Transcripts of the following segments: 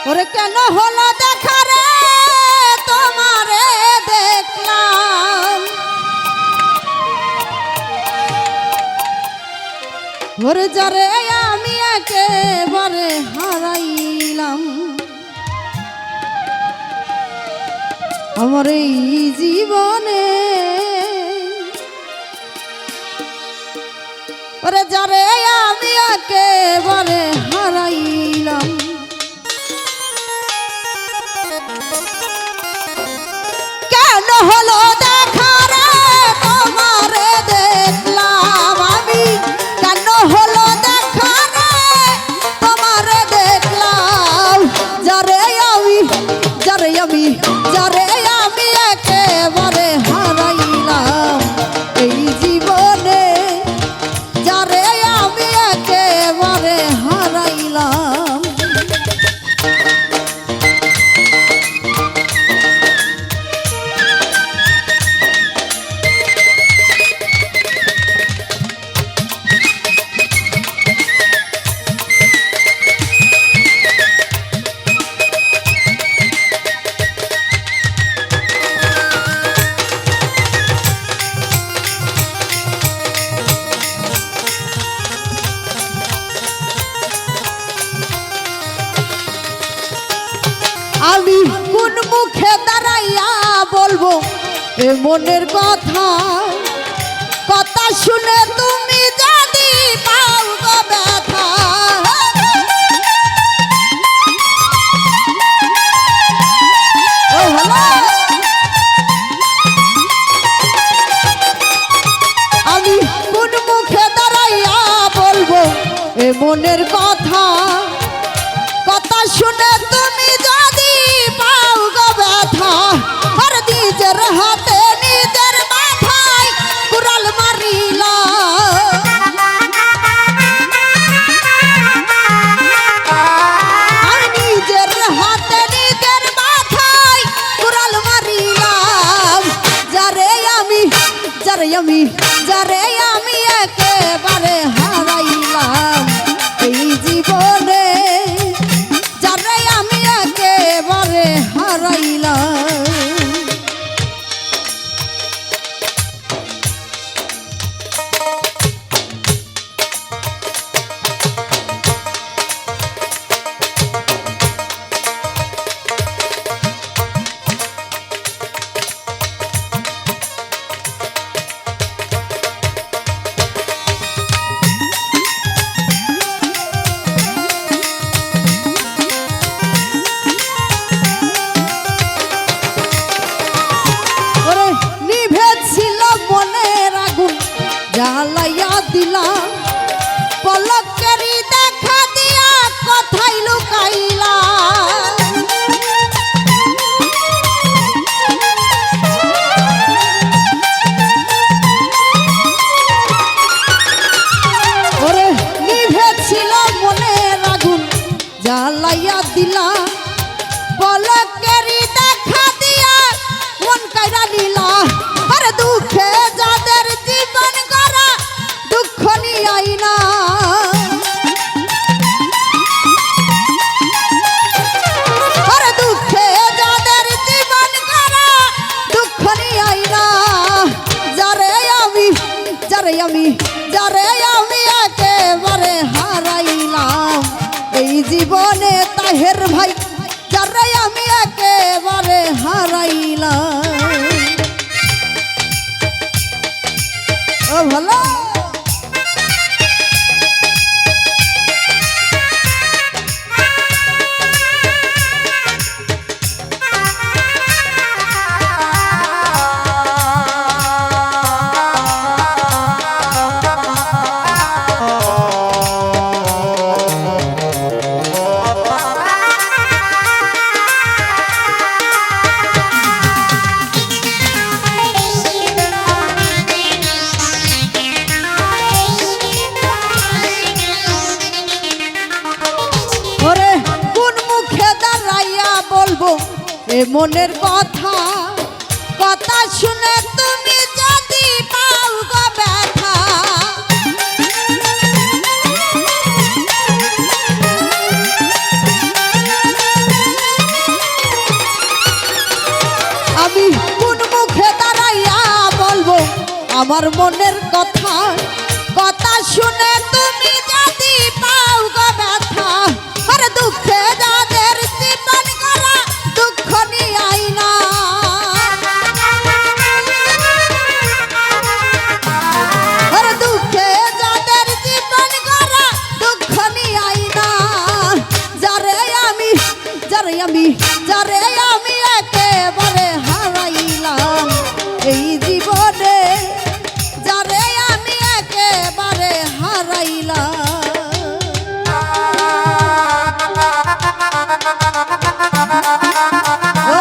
ওরে কেন হলো দেখা রে তোমারে দেখলাম, ওরে যারে আমি একেবারে হারাইলাম। আমার এই জীবনে ওরে যারে আমি একেবারে হারাইলাম, কেন হলো দেখা রে তোমারে দেখলাম আমি, কেন হলো দেখা রে তোমারে দেখলাম, যারে আমি একেবারে হারাইলাম এই জীবনে, যারে আমি একেবারে হারাইলাম। আমি কোন মুখে দাঁড়াইয়া বলবো এ মনের কথা, কথা শুনে তুমি যদি পাও গো ব্যথা। আমি কোন মুখে দাঁড়াইয়া বলবো এ মনের কথা, কথা শুনে তুমি যদি পাও গো ব্যথা, আর নিজের হাতে নিজের মাথায় কুড়াল মারিলা, আর নিজের হাতে নিজের মাথায় কুড়াল মারিলাম, যারে আমি একেবারে হারাইলাম এই জীবনে, যারে আমি একেবারে হারাইলাম। জ্বালাইয়া দিলা পলকেরই দেখা দিয়া কোথায় লুকাইলা, ওরে নিভেছিল মনের আগুন জ্বালাইয়া দিলা পলকেরই দেখা দিয়া মন কাইরা নিলা, আরে দুঃখে যাদের জীবন গড়া দুঃখ নিয়াই না, আরে দুঃখে যাদের জীবন গড়া দুঃখ নিয়াই না, যারে আমি একেবারে হারাইলাম এই জীবনে তাহের ভাই, যারে আমি একেবারে হারাইলাম। ও ভালো এ মনের কথা, কথা শুনে তুমি যদি পাও গো ব্যথা, আমার মনের কথা কথা শুনে তুমি যদি পাও গো ব্যথা আর দুঃখে যাদের জীবন করা দুঃখ নিয়াই না আর দুঃখে যাদের জীবন করা দুঃখ নিয়াই না যারে আমি একেবারে হারাইলাম এই জীবনে যারে আমি একেবারে হারাইলাম ও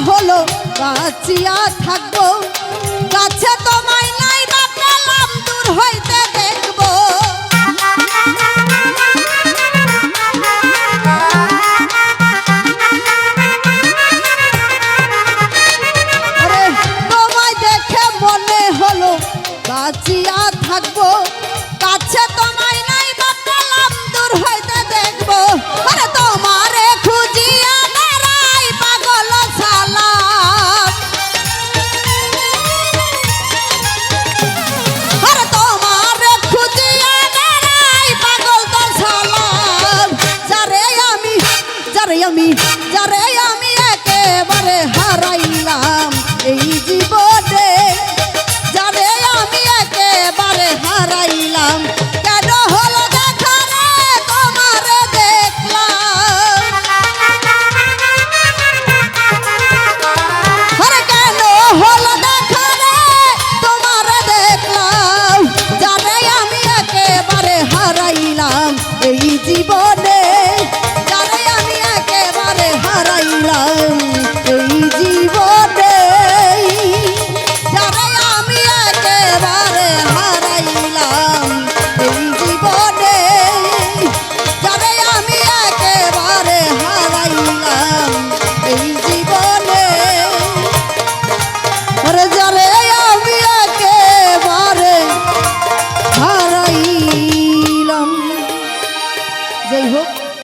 হলো বাঁচিয়া থাকবো কাছে তো